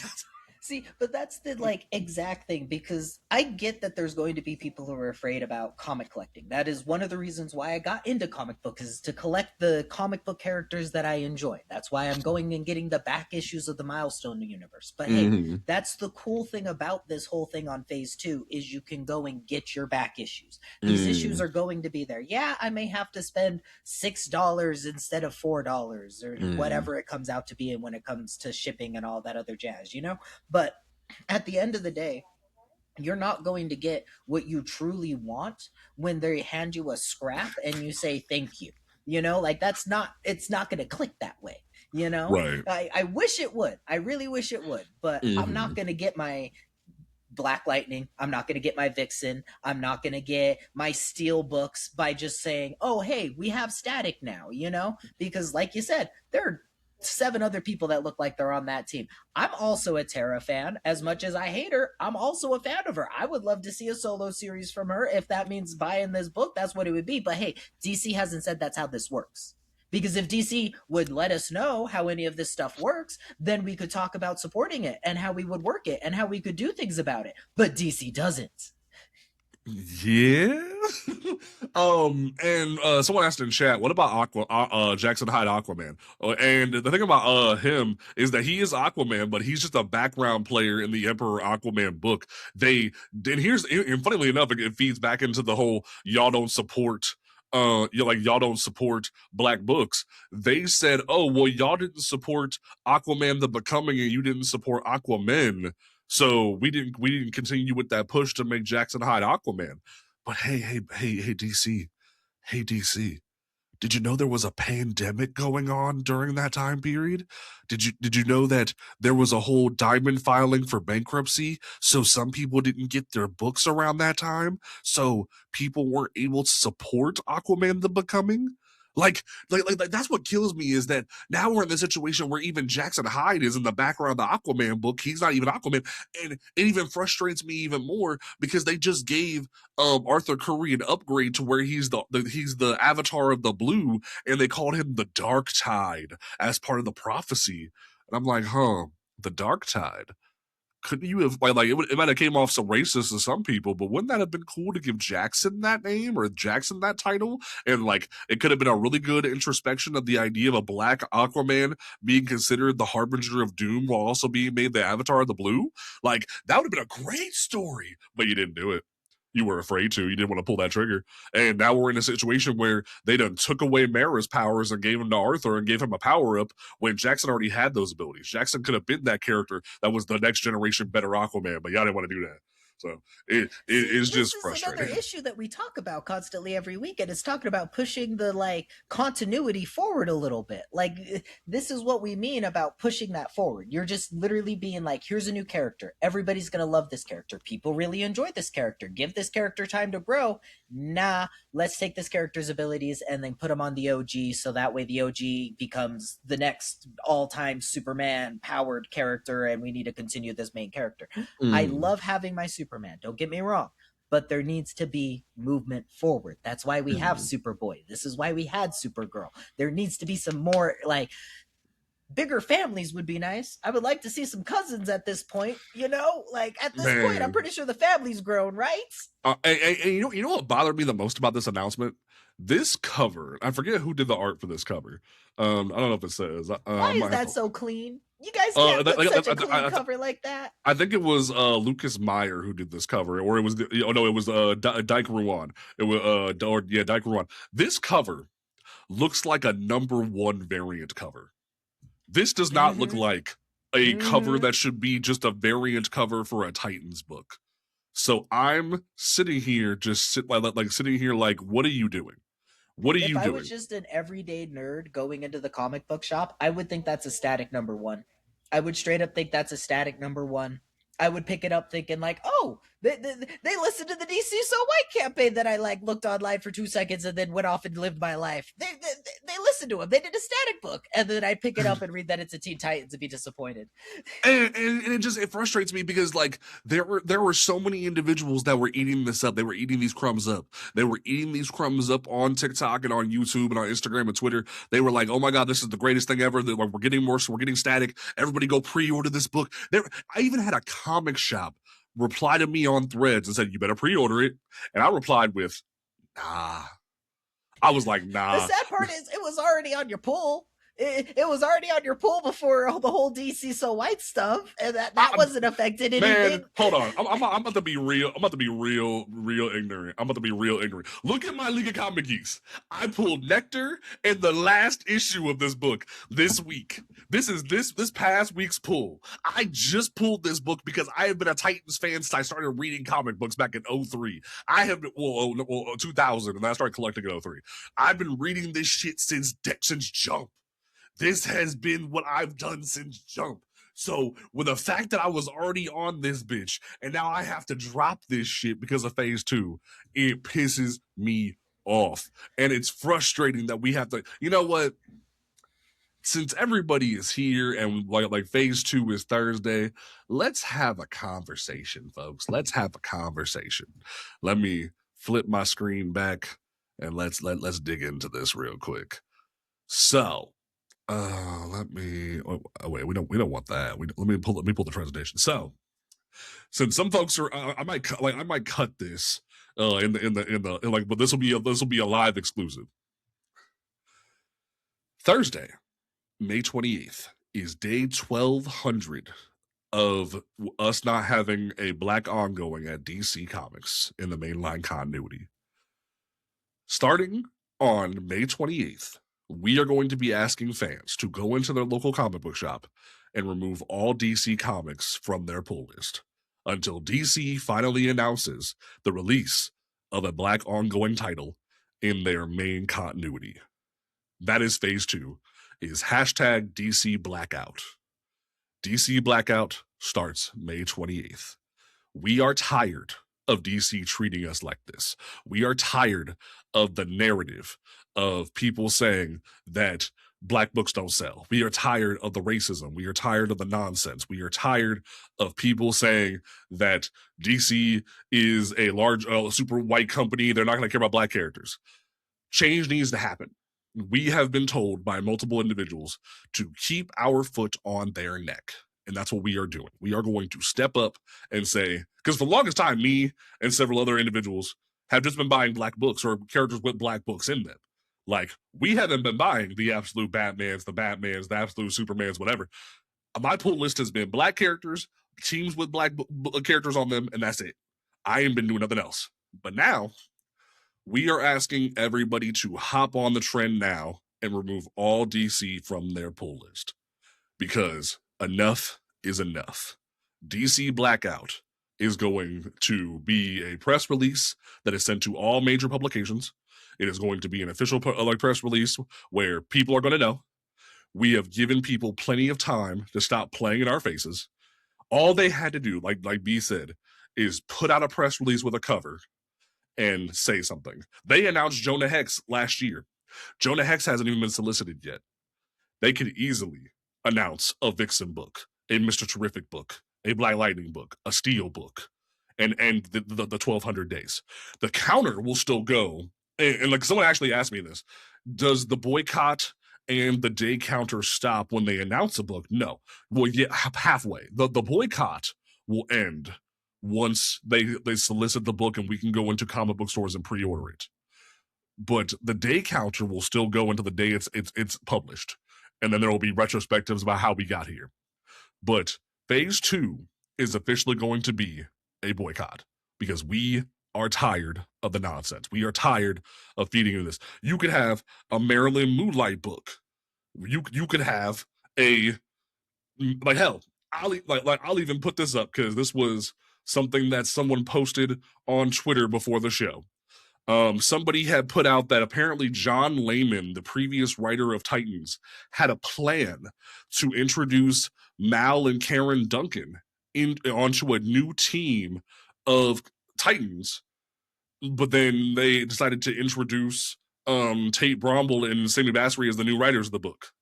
See, but that's the like exact thing, because I get that there's going to be people who are afraid about comic collecting. That is one of the reasons why I got into comic books, is to collect the comic book characters that I enjoy. That's why I'm going and getting the back issues of the Milestone universe. But hey, Hmm. that's the cool thing about this whole thing on phase 2, is you can go and get your back issues. These issues Mm. are going to be there. Yeah, I may have to spend $6 instead of $4 or Mm. whatever it comes out to be, and when it comes to shipping and all that other jazz, you know? But at the end of the day, you're not going to get what you truly want when they hand you a scrap and you say thank you. Like that's not, it's not going to click that way. Right. I wish it would. I really wish it would, but I'm not Hmm. going to get my Black Lightning. I'm not going to get my Vixen. I'm not going to get my Steel books by just saying, oh, hey, we have Static now, Because, like you said, there are 7 other people that look like they're on that team. I'm also a Terra fan. As much as I hate her, I'm also a fan of her. I would love to see a solo series from her. If that means buying this book, that's what it would be. But hey, DC hasn't said that's how this works. Because if DC would let us know how any of this stuff works, then we could talk about supporting it and how we would work it and how we could do things about it. But DC doesn't. Yeah. And someone asked in chat, what about Jackson Hyde Aquaman? And the thing about him is that he is Aquaman, but he's just a background player in the Emperor Aquaman book. And funnily enough, it feeds back into the whole y'all don't support y'all don't support black books. They said, oh well, y'all didn't support Aquaman the Becoming and you didn't support Aquaman, so we didn't continue with that push to make Jackson Hyde Aquaman. But hey, DC, hey DC, did you know there was a pandemic going on during that time period? Did you know that there was a whole diamond filing for bankruptcy? So some people didn't get their books around that time. So people weren't able to support Aquaman the Becoming. Like that's what kills me is that now we're in the situation where even Jackson Hyde is in the background of the Aquaman book. He's not even Aquaman, and it even frustrates me even more because they just gave Arthur Curry an upgrade to where he's the avatar of the blue, and they called him the Dark Tide as part of the prophecy. And I'm like, huh, the Dark Tide. Couldn't you have it might have came off so racist to some people, but wouldn't that have been cool to give Jackson that name or Jackson that title? And like it could have been a really good introspection of the idea of a black Aquaman being considered the harbinger of doom while also being made the avatar of the blue. Like that would have been a great story, but you didn't do it. You were afraid to. You didn't want to pull that trigger. And now we're in a situation where they done took away Mara's powers and gave him to Arthur and gave him a power up when Jackson already had those abilities. Jackson could have been that character that was the next generation better Aquaman, but y'all didn't want to do that. So it See, is this just is another frustrating. issue that we talk about constantly every week, and it's talking about pushing the like continuity forward a little bit. Like this is what we mean about pushing that forward. You're just literally being like, here's a new character. Everybody's gonna love this character. People really enjoy this character. Give this character time to grow. Nah, let's take this character's abilities and then put him on the OG, so that way the OG becomes the next all-time Superman powered character, and we need to continue this main character. I Mm, love having my Superman, don't get me wrong, but there needs to be movement forward. That's why we have mm. Superboy. This is why we had Supergirl. There needs to be some more like bigger families would be nice. I would like to see some cousins at this point, Like at this point, I'm Man, pretty sure the family's grown, right? and you know what bothered me the most about this announcement? This cover, I forget who did the art for this cover. Hmm. I don't know if it says. I Why is might have that to. so clean? You guys can't put such a clean cover like that. I think it was Lucas Meyer who did this cover, or it was oh no, it was Dyke Ruan. It was Dyke Ruan. This cover looks like a number 1 variant cover. This does not look Mm-hmm. like a cover Mm-hmm. that should be just a variant cover for a Titans book. So I'm sitting here, sitting here, like, what are you doing? What are If you I was doing? just an everyday nerd going into the comic book shop, I would think that's a static number 1. I would straight up think that's a static number 1. I would pick it up thinking like, oh, They listened to the DC So White campaign that I like looked online for 2 seconds and then went off and lived my life. They listened to him. They did a static book, and then I pick it up and read that it's a Teen Titans and be disappointed. And it frustrates me because like there were so many individuals that were eating this up. They were eating these crumbs up. They were eating these crumbs up on TikTok and on YouTube and on Instagram and Twitter. They were like, "Oh my god, this is the greatest thing ever! We're getting more, so we're getting static. Everybody go pre-order this book." I even had a comic shop reply to me on Threads and said, "You better pre-order it," and I replied with, "Nah." I was like, The "Nah." sad part is, it was already on your pull. It was already on your pull before the whole DC So White stuff, and that I, wasn't affected Man, anything. hold on. I'm about to be real. I'm about to be real ignorant. I'm about to be real ignorant. Look at my League of Comic Geeks. I pulled Nectar in the last issue of this book this week. This past week's pull. I just pulled this book because I have been a Titans fan since I started reading comic books back in '03. I have been, 2000, and I started collecting in '03. I've been reading this shit since Jump. This has been what I've done since Jump. So, with the fact that I was already on this bitch and now I have to drop this shit because of phase 2, it pisses me off. And it's frustrating that we have to, you know what? Since everybody is here and like phase 2 is Thursday, let's have a conversation, folks. Let's have a conversation. Let me flip my screen back and let's dig into this real quick. So, let me. Oh wait, we don't want that. Let me pull the presentation. So, since some folks are, I might cut this but this will be a live exclusive. Thursday, May 28th is day 1200 of us not having a black ongoing at DC Comics in the mainline continuity. Starting on May 28th, we are going to be asking fans to go into their local comic book shop and remove all DC comics from their pull list until DC finally announces the release of a black ongoing title in their main continuity. That is phase 2, is hashtag DC Blackout. DC Blackout starts May 28th. We are tired of DC treating us like this. We are tired of the narrative of people saying that black books don't sell. We are tired of the racism. We are tired of the nonsense. We are tired of people saying that DC is a large, super white company. They're not going to care about black characters. Change needs to happen. We have been told by multiple individuals to keep our foot on their neck. And that's what we are doing. We are going to step up and say, because for the longest time, me and several other individuals have just been buying black books or characters with black books in them. Like, we haven't been buying the absolute Batmans, the absolute Supermans, whatever. My pull list has been black characters, teams with black characters on them, and that's it. I ain't been doing nothing else. But now, we are asking everybody to hop on the trend now and remove all DC from their pull list. Because enough is enough. DC Blackout is going to be a press release that is sent to all major publications. It is going to be an official press release where people are going to know. We have given people plenty of time to stop playing in our faces. All they had to do, like B said, is put out a press release with a cover and say something. They announced Jonah Hex last year. Jonah Hex hasn't even been solicited yet. They could easily announce a Vixen book, a Mr. Terrific book, a Black Lightning book, a Steel book, and the 1200 days. The counter will still go. And like someone actually asked me this, does the boycott and the day counter stop when they announce a book? No. Well, yeah, halfway. The boycott will end once they solicit the book and we can go into comic book stores and pre-order it. But the day counter will still go until the day it's published. And then there will be retrospectives about how we got here. But phase 2 is officially going to be a boycott because we are tired of the nonsense. We are tired of feeding into this. You could have a Marilyn Moonlight book. You could have a, like, hell, I'll even put this up because this was something that someone posted on Twitter before the show. Somebody had put out that apparently John Layman, the previous writer of Titans, had a plan to introduce Mal and Karen Duncan onto a new team of Titans, but then they decided to introduce Tate Bromble and Sammy Basri as the new writers of the book.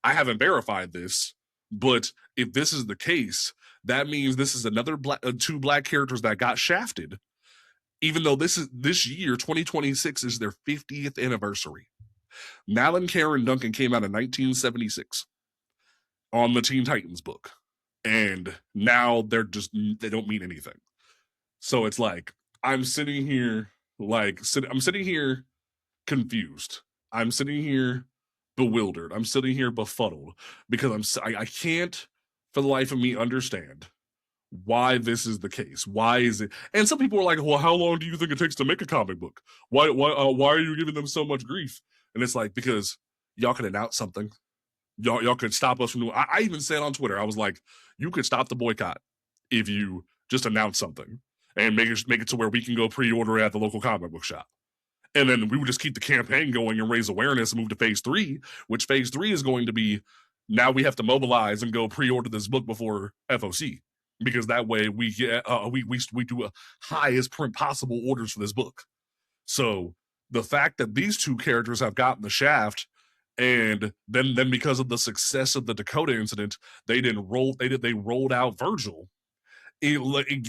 I haven't verified this, but if this is the case, that means this is another two black characters that got shafted. Even though this year, 2026, is their 50th anniversary. Mal and Karen Duncan came out in 1976 on the Teen Titans book, and now they don't mean anything. So it's like I'm sitting here I'm sitting here confused. I'm sitting here bewildered. I'm sitting here befuddled because I can't for the life of me understand why this is the case. Why is it? And some people are like, "Well, how long do you think it takes to make a comic book? Why are you giving them so much grief?" And it's like because y'all could announce something. Y'all could stop us from doing. I even said on Twitter, I was like, "You could stop the boycott if you just announce something and make it to where we can go pre-order at the local comic book shop." And then we would just keep the campaign going and raise awareness and move to phase 3, which phase 3 is going to be now we have to mobilize and go pre-order this book before FOC because that way we get we do a highest print possible orders for this book. So the fact that these two characters have gotten the shaft, and then because of the success of the Dakota incident, they rolled out Virgil. It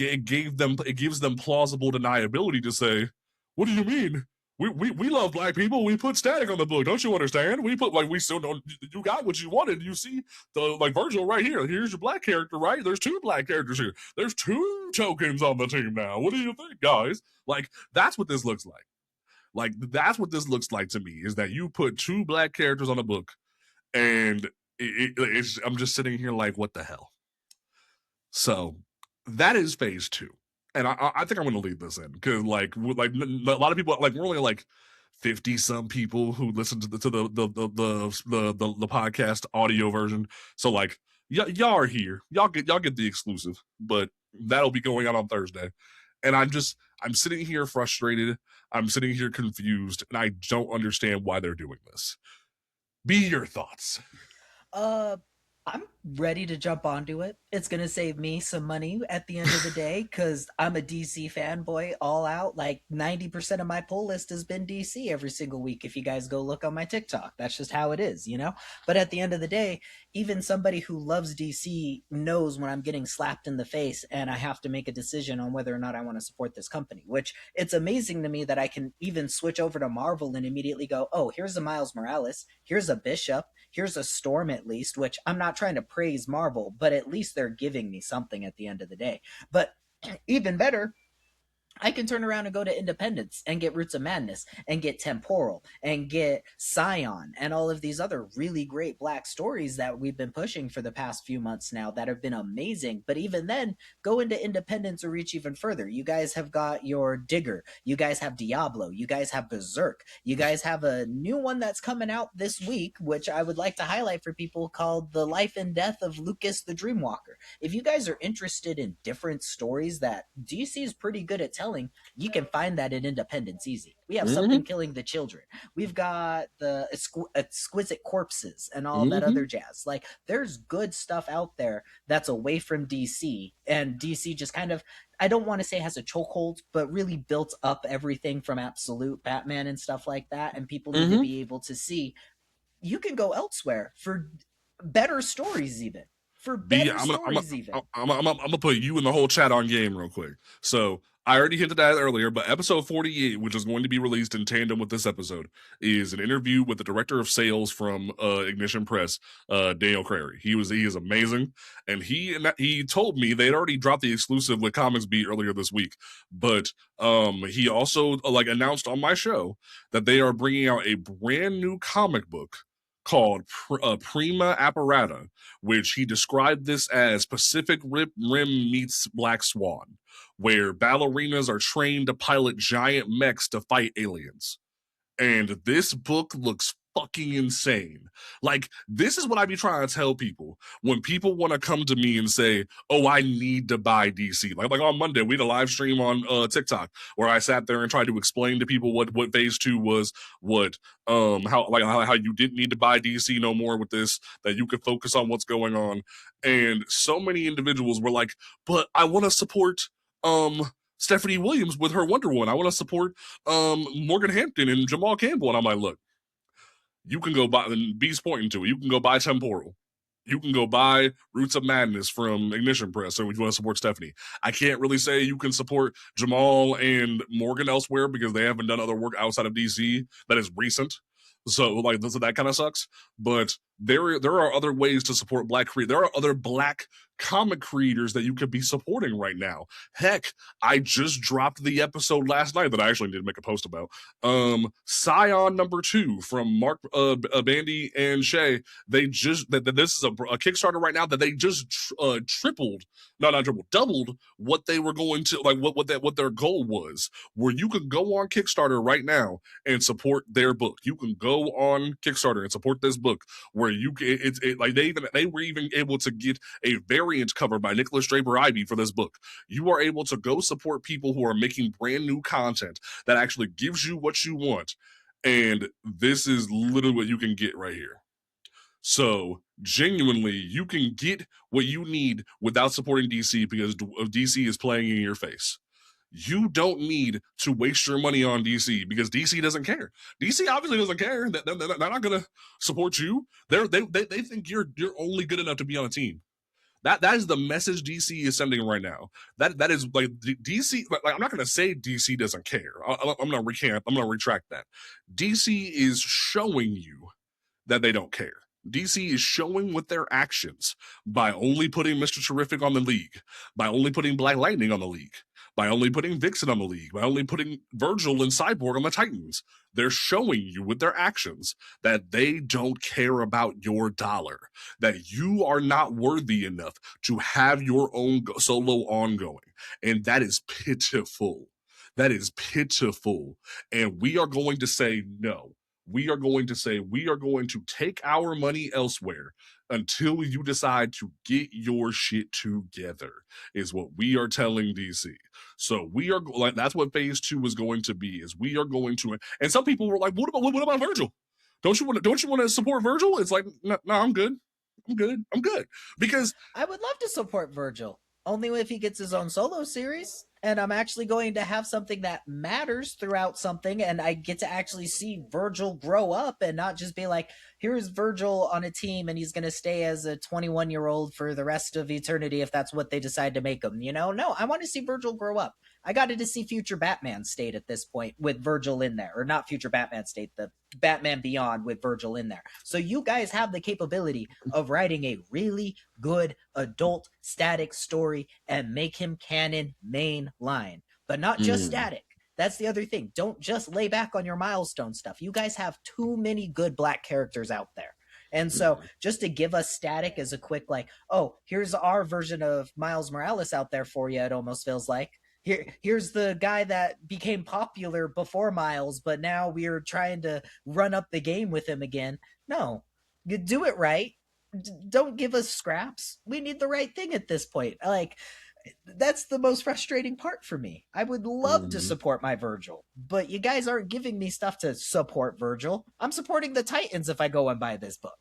gives them plausible deniability to say, "What do you mean? We love black people. We put static on the book. Don't you understand? We put we still don't. You got what you wanted. You see the Virgil right here. Here's your black character, right? There's two black characters here. There's two tokens on the team now. What do you think, guys? That's what this looks like. That's what this looks like to me is that you put two black characters on a book, and I'm just sitting here like, what the hell? So that is phase 2. And I think I'm going to leave this in because a lot of people we're only 50 some people who listen to the podcast audio version. So y'all are here. Y'all get the exclusive, but that'll be going out on Thursday. And I'm sitting here frustrated. I'm sitting here confused, and I don't understand why they're doing this. Be your thoughts. Uh, I'm ready to jump onto it. It's gonna save me some money at the end of the day because I'm a DC fanboy all out. Like 90% of my pull list has been DC every single week. If you guys go look on my TikTok, that's just how it is, you know? But at the end of the day, even somebody who loves DC knows when I'm getting slapped in the face and I have to make a decision on whether or not I want to support this company, which it's amazing to me that I can even switch over to Marvel and immediately go, oh, here's a Miles Morales, here's a Bishop, here's a Storm at least, which I'm not trying to praise Marvel, but at least they're giving me something at the end of the day. But even better, I can turn around and go to Independence and get Roots of Madness and get Temporal and get Scion and all of these other really great black stories that we've been pushing for the past few months now that have been amazing. But even then, go into Independence or reach even further. You guys have got your Digger. You guys have Diablo. You guys have Berserk. You guys have a new one that's coming out this week, which I would like to highlight for people called The Life and Death of Lucas the Dreamwalker. If you guys are interested in different stories that DC is pretty good at telling, you can find that in Independence easy. We have Something Killing the Children. We've got the Exquisite Corpses and all that other jazz. There's good stuff out there that's away from DC, and DC just kind of, I don't want to say has a chokehold, but really built up everything from Absolute Batman and stuff like that. And people need to be able to see you can go elsewhere for better stories, even for better stories, even. I'm gonna put you in the whole chat on game real quick. So I already hinted at it earlier, but episode 48, which is going to be released in tandem with this episode, is an interview with the director of sales from Ignition Press, Daniel Crary. He is amazing, and he told me they had already dropped the exclusive with Comics Beat earlier this week, but he also announced on my show that they are bringing out a brand new comic book called Prima Apparata, which he described this as Pacific Rim meets Black Swan, where ballerinas are trained to pilot giant mechs to fight aliens. And this book looks fucking insane. This is what I be trying to tell people when people want to come to me and say, oh, I need to buy DC. Like on Monday, we had a live stream on TikTok where I sat there and tried to explain to people what phase 2 was, how you didn't need to buy DC no more with this, that you could focus on what's going on. And so many individuals were like, but I want to support Stephanie Williams with her Wonder Woman. I want to support Morgan Hampton and Jamal Campbell. And I'm like, look, you can go buy, and B's pointing to it, you can go buy Temporal. You can go buy Roots of Madness from Ignition Press. So if you want to support Stephanie, I can't really say you can support Jamal and Morgan elsewhere because they haven't done other work outside of DC that is recent. So like that kind of sucks. But there are other ways to support Black creators. There are other Black comic creators that you could be supporting right now. Heck, I just dropped the episode last night that I actually did make a post about. Scion #2 from Mark Bandy and Shay. They just this is a Kickstarter right now that they just tripled, no, not tripled, doubled what they were going to, like what their goal was. Where you can go on Kickstarter right now and support their book. You can go on Kickstarter and support this book where you like they were even able to get a variant cover by Nicholas Draper Ivy for this book. You are able to go support people who are making brand new content that actually gives you what you want. And this is literally what you can get right here. So genuinely, you can get what you need without supporting DC because DC is playing in your face. You don't need to waste your money on DC because DC doesn't care. DC obviously doesn't care. They're not going to support you. They think you're only good enough to be on a team. That is the message DC is sending right now. That is like DC. Like, I'm not going to say DC doesn't care. I'm going to recant. I'm going to retract that. DC is showing you that they don't care. DC is showing with their actions by only putting Mr. Terrific on the league, by only putting Black Lightning on the league, by only putting Vixen on the league, by only putting Virgil and Cyborg on the Titans. They're showing you with their actions that they don't care about your dollar, that you are not worthy enough to have your own solo ongoing. And that is pitiful. That is pitiful. And we are going to say no. We are going to take our money elsewhere until you decide to get your shit together, is what we are telling DC. So we are like, that's what phase 2 is going to be, is we are going to, and some people were like, what about Virgil? Don't you want to support Virgil? It's like, no, I'm good. I'm good. Because I would love to support Virgil, only if he gets his own solo series. And I'm actually going to have something that matters throughout something, and I get to actually see Virgil grow up and not just be like, here's Virgil on a team and he's going to stay as a 21-year-old for the rest of eternity if that's what they decide to make him. No, I want to see Virgil grow up. I got to see future Batman State at this point with Virgil in there, or not future Batman State, the Batman Beyond with Virgil in there. So you guys have the capability of writing a really good adult static story and make him canon main line, but not just static. That's the other thing. Don't just lay back on your milestone stuff. You guys have too many good Black characters out there. And so just to give us static as a quick, like, oh, here's our version of Miles Morales out there for you, it almost feels like. Here's the guy that became popular before Miles, but now we're trying to run up the game with him again. No, you do it right. Don't give us scraps. We need the right thing at this point. Like, that's the most frustrating part for me. I would love to support my Virgil, but you guys aren't giving me stuff to support Virgil. I'm supporting the Titans if I go and buy this book.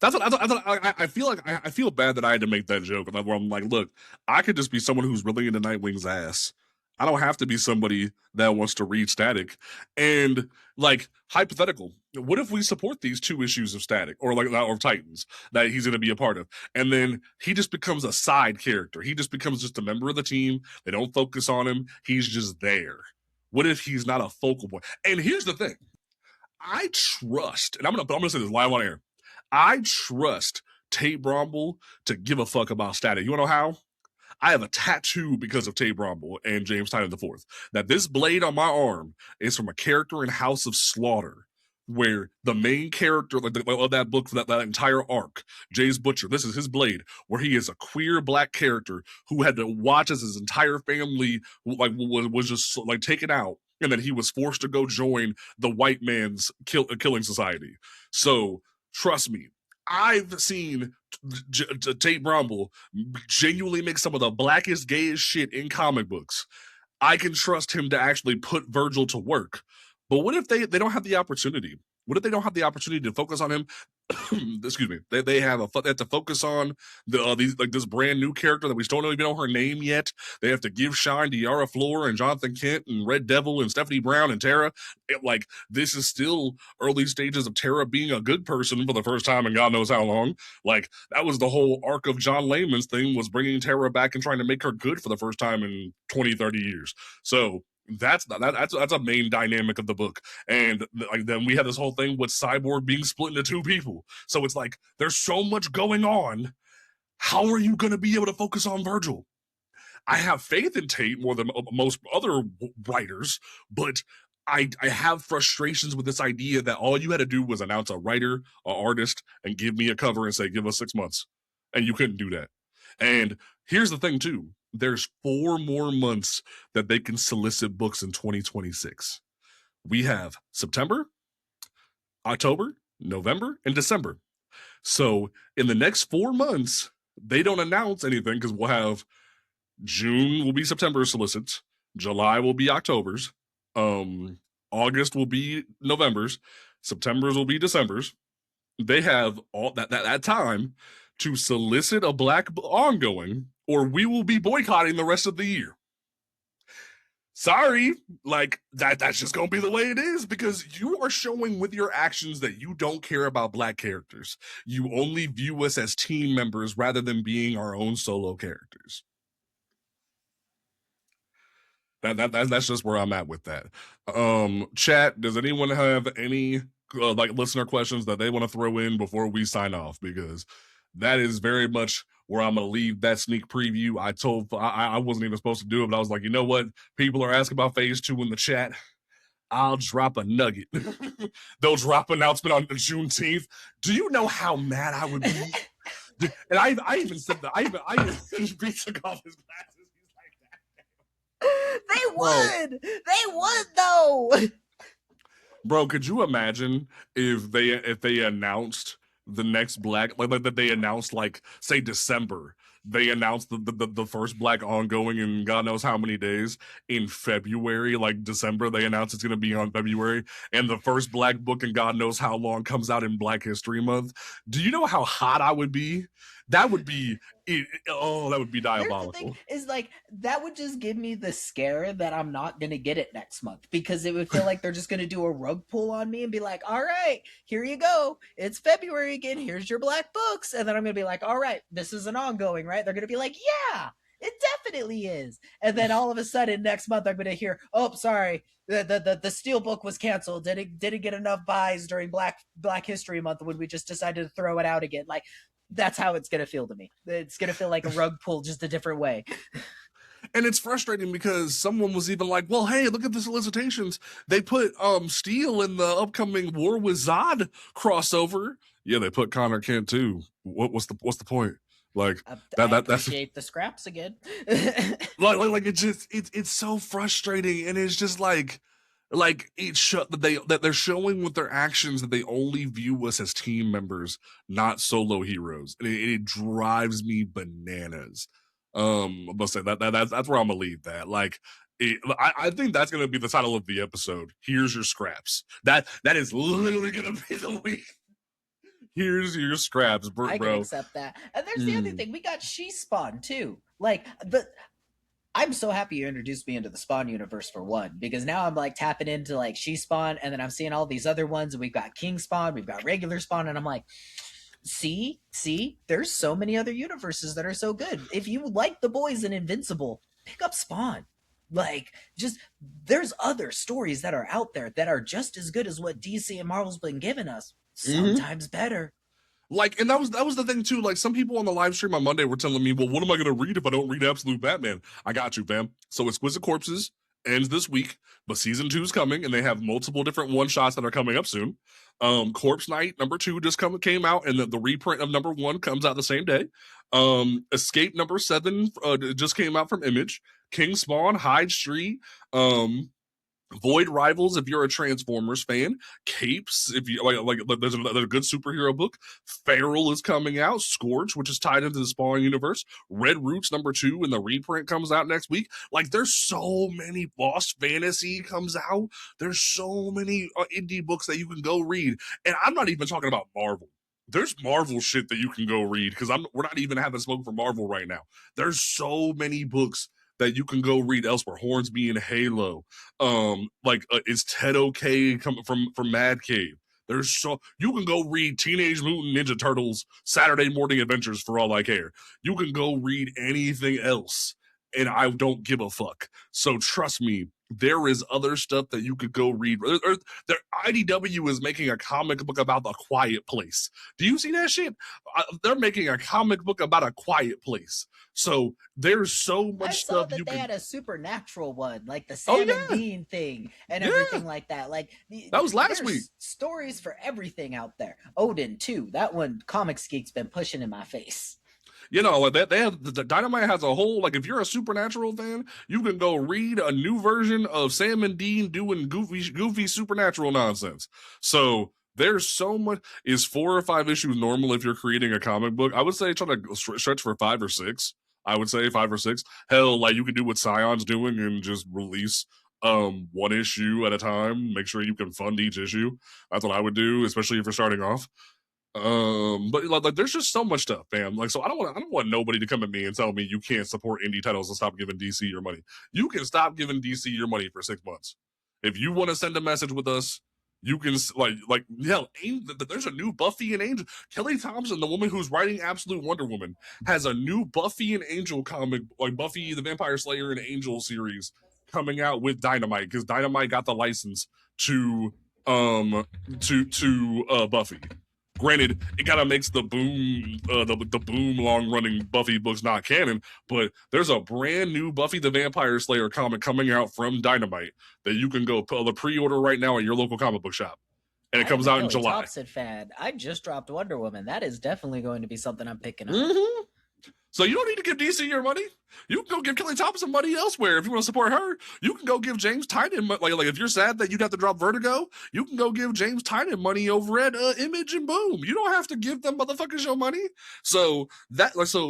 That's what I feel like. I feel bad that I had to make that joke. Where I'm like, look, I could just be someone who's really into Nightwing's ass. I don't have to be somebody that wants to read Static. And like, hypothetical, what if we support these 2 issues of Static or Titans that he's going to be a part of, and then he just becomes a side character? He just becomes just a member of the team. They don't focus on him. He's just there. What if he's not a focal point? And here's the thing: I trust, and I'm gonna say this live on air. I trust Tate Bromble to give a fuck about Static. You wanna know how? I have a tattoo because of Tate Bromble and James Tynion IV. That this blade on my arm is from a character in House of Slaughter, where the main character of that book, for that entire arc, Jay's Butcher, this is his blade, where he is a queer Black character who had to watch as his entire family was just like taken out, and then he was forced to go join the white man's killing society. So trust me, I've seen Tate Bromble genuinely make some of the blackest, gayest shit in comic books. I can trust him to actually put Virgil to work. But what if they don't have the opportunity? What if they don't have the opportunity to focus on him? Excuse me. They have they have to focus on these like this brand new character that we still don't even know her name yet. They have to give shine to Yara Flor and Jonathan Kent and Red Devil and Stephanie Brown and Tara. Like this is still early stages of Tara being a good person for the first time in God knows how long. Like that was the whole arc of John Layman's thing, was bringing Tara back and trying to make her good for the first time in 20, 30 years. So that's a main dynamic of the book. And like then we have this whole thing with Cyborg being split into two people. So it's like there's so much going on. How are you going to be able to focus on Virgil? I have faith in Tate more than most other writers, but I have frustrations with this idea that all you had to do was announce a writer, an artist, and give me a cover and say, give us 6 months. And you couldn't do that. And here's the thing, too. There's 4 more months that they can solicit books in 2026. We have September, October, November, and December. So in the next 4 months, they don't announce anything because we'll have June will be September's solicits, July will be October's, August will be November's, September's will be December's. They have all that time to solicit a black ongoing, or we will be boycotting the rest of the year. Sorry, like that's just gonna be the way it is, because you are showing with your actions that you don't care about black characters. You only view us as team members rather than being our own solo characters. That's just where I'm at with that. Chat, does anyone have any like listener questions that they want to throw in before we sign off? Because that is very much where I'm going to leave that sneak preview. I wasn't even supposed to do it, but I was like, you know what? People are asking about phase 2 in the chat. I'll drop a nugget. They'll drop an announcement on Juneteenth. Do you know how mad I would be? And I even said that. I even took off his glasses. They would. They would though. Bro, could you imagine if they announced the next black, like that they announced, like, say December, they announced the first black ongoing in God knows how many days in February, like December they announced it's going to be on February, and the first black book in God knows how long comes out in Black History Month. Do you know how hot I would be? That would be that would be diabolical. Here's the thing, is like that would just give me the scare that I'm not gonna get it next month, because it would feel like they're just gonna do a rug pull on me and be like, all right, here you go, it's February again, here's your black books, and then I'm gonna be like, all right, this is an ongoing, right? They're gonna be like, yeah, it definitely is. And then all of a sudden next month I'm gonna hear, oh, sorry, the steel book was canceled. Didn't get enough buys during Black History Month when we just decided to throw it out again. Like, that's how it's gonna feel to me. It's gonna feel like a rug pull, just a different way. And it's frustrating because someone was even like, well, hey, look at the solicitations. They put Steel in the upcoming War with Zod crossover. Yeah, they put Connor Kent too. What's the point? Like I appreciate the scraps again. like it's so frustrating, and it's just like that they're showing with their actions that they only view us as team members, not solo heroes, and it drives me bananas. But say that's where I'm gonna leave that. Like, I think that's gonna be the title of the episode. Here's your scraps. That is literally gonna be the week. Here's your scraps, bro. I can accept that. And there's the other thing. We got She Spawn too. Like I'm so happy you introduced me into the Spawn universe, for one, because now I'm like tapping into like She Spawn, and then I'm seeing all these other ones, and we've got King Spawn, we've got regular Spawn, and I'm like, see, there's so many other universes that are so good. If you like The Boys and Invincible, pick up Spawn. Like, just there's other stories that are out there that are just as good as what DC and Marvel's been giving us. Sometimes better. Like, and that was the thing too. Like, some people on the live stream on Monday were telling me, well, what am I gonna read if I don't read Absolute Batman? I got you, fam. So Exquisite Corpses ends this week, but season 2 is coming, and they have multiple different one-shots that are coming up soon. Corpse Night #2 just came out, and the reprint of #1 comes out the same day. Escape #7 just came out from Image. King Spawn, Hyde Street, Void Rivals if you're a Transformers fan, Capes if you like there's another good superhero book. Feral is coming out, Scorch, which is tied into the Spawn universe. Red Roots #2 and the reprint comes out next week. Like there's so many. Lost Fantasy comes out. There's so many indie books that you can go read, and I'm not even talking about Marvel. There's Marvel shit that you can go read because we're not even having smoke for Marvel right now. There's so many books that you can go read elsewhere. Hornsby and Halo, is Ted okay coming from Mad Cave? There's so you can go read Teenage Mutant Ninja Turtles Saturday Morning Adventures for all I care. You can go read anything else, and I don't give a fuck. So trust me, there is other stuff that you could go read. Their IDW is making a comic book about A Quiet Place. Do you see that shit? They're making a comic book about A Quiet Place. So there's so I much saw stuff you that they can. had a supernatural one, like the Oh Sam and yeah, Dean thing and yeah. everything like that. Like That was last week. there's stories for everything out there. Odin too. That one Comics Geek's been pushing in my face. Like they have the Dynamite has a whole like if you're a Supernatural fan, you can go read a new version of Sam and Dean doing goofy supernatural nonsense. So there's so much. Is 4 or 5 issues normal if you're creating a comic book? I would say try to stretch for 5 or 6. I would say 5 or 6. Hell, like you can do what Scion's doing and just release one issue at a time. Make sure you can fund each issue. That's what I would do, especially if you're starting off. But like, there's just so much stuff, man. Like, so I don't want nobody to come at me and tell me you can't support indie titles and stop giving DC your money. You can stop giving DC your money for 6 months. If you want to send a message with us, you can hell. There's a new Buffy and Angel. Kelly Thompson, the woman who's writing Absolute Wonder Woman, has a new Buffy and Angel comic, like Buffy the Vampire Slayer and Angel series coming out with Dynamite because Dynamite got the license to um Buffy. Granted, it kind of makes the boom long running Buffy books not canon, but there's a brand new Buffy the Vampire Slayer comic coming out from Dynamite that you can go pre-order right now at your local comic book shop, and it I am comes a out in Kelly July. Thompson fan. I just dropped Wonder Woman. That is definitely going to be something I'm picking up. Mm-hmm. So you don't need to give DC your money. You can go give Kelly Thompson money elsewhere if you want to support her. You can go give James Tynion like if you're sad that you'd have to drop Vertigo, you can go give James Tynion money over at Image and Boom. You don't have to give them motherfuckers your money. So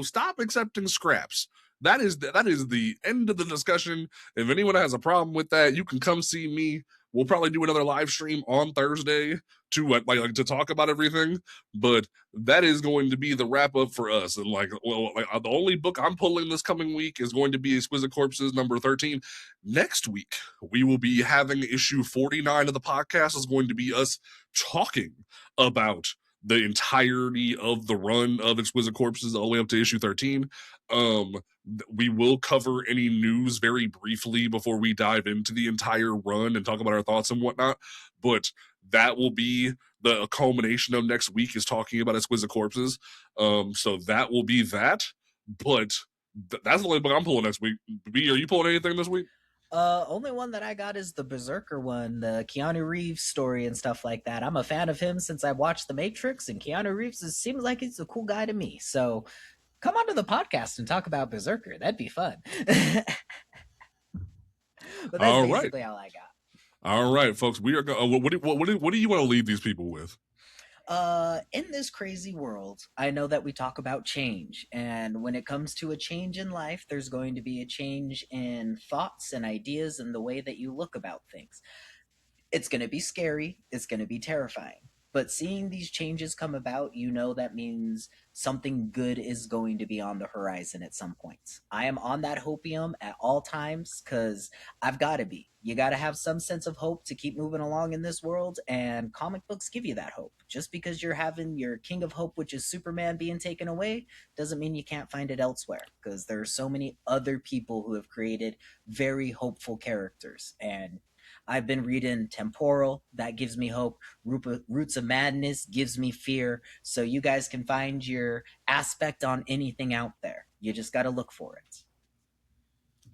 stop accepting scraps. That is the end of the discussion. If anyone has a problem with that, you can come see me. We'll probably do another live stream on Thursday to talk about everything. But that is going to be the wrap up for us. And the only book I'm pulling this coming week is going to be Exquisite Corpses #13. Next week, we will be having issue 49 of the podcast is going to be us talking about the entirety of the run of Exquisite Corpses all the way up to issue 13. We will cover any news very briefly before we dive into the entire run and talk about our thoughts and whatnot. But that will be the culmination of next week is talking about Exquisite Corpses. So that will be that. But that's the only book I'm pulling next week. B, are you pulling anything this week? Only one that I got is the Berserker one, the Keanu Reeves story and stuff like that. I'm a fan of him since I watched The Matrix, and Keanu Reeves seems like he's a cool guy to me. So come onto the podcast and talk about Berserker. That'd be fun. But that's All right. basically all I got. All right, folks. We are going. What do you want to leave these people with? In this crazy world, I know that we talk about change, and when it comes to a change in life, there's going to be a change in thoughts and ideas and the way that you look about things. It's going to be scary, it's going to be terrifying. But seeing these changes come about, you know that means something good is going to be on the horizon at some point. I am on that hopium at all times because I've got to be. You got to have some sense of hope to keep moving along in this world, and comic books give you that hope. Just because you're having your king of hope, which is Superman, being taken away, doesn't mean you can't find it elsewhere, because there are so many other people who have created very hopeful characters. And I've been reading Temporal, that gives me hope. Roots of Madness gives me fear. So you guys can find your aspect on anything out there. You just got to look for it.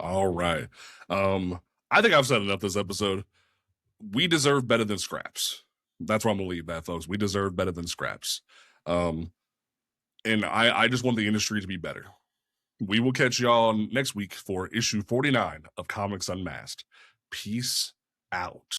All right. I think I've said enough this episode. We deserve better than scraps. That's where I'm gonna leave that, folks. We deserve better than scraps. And I just want the industry to be better. We will catch y'all next week for issue 49 of Comics Unmasked. Peace out.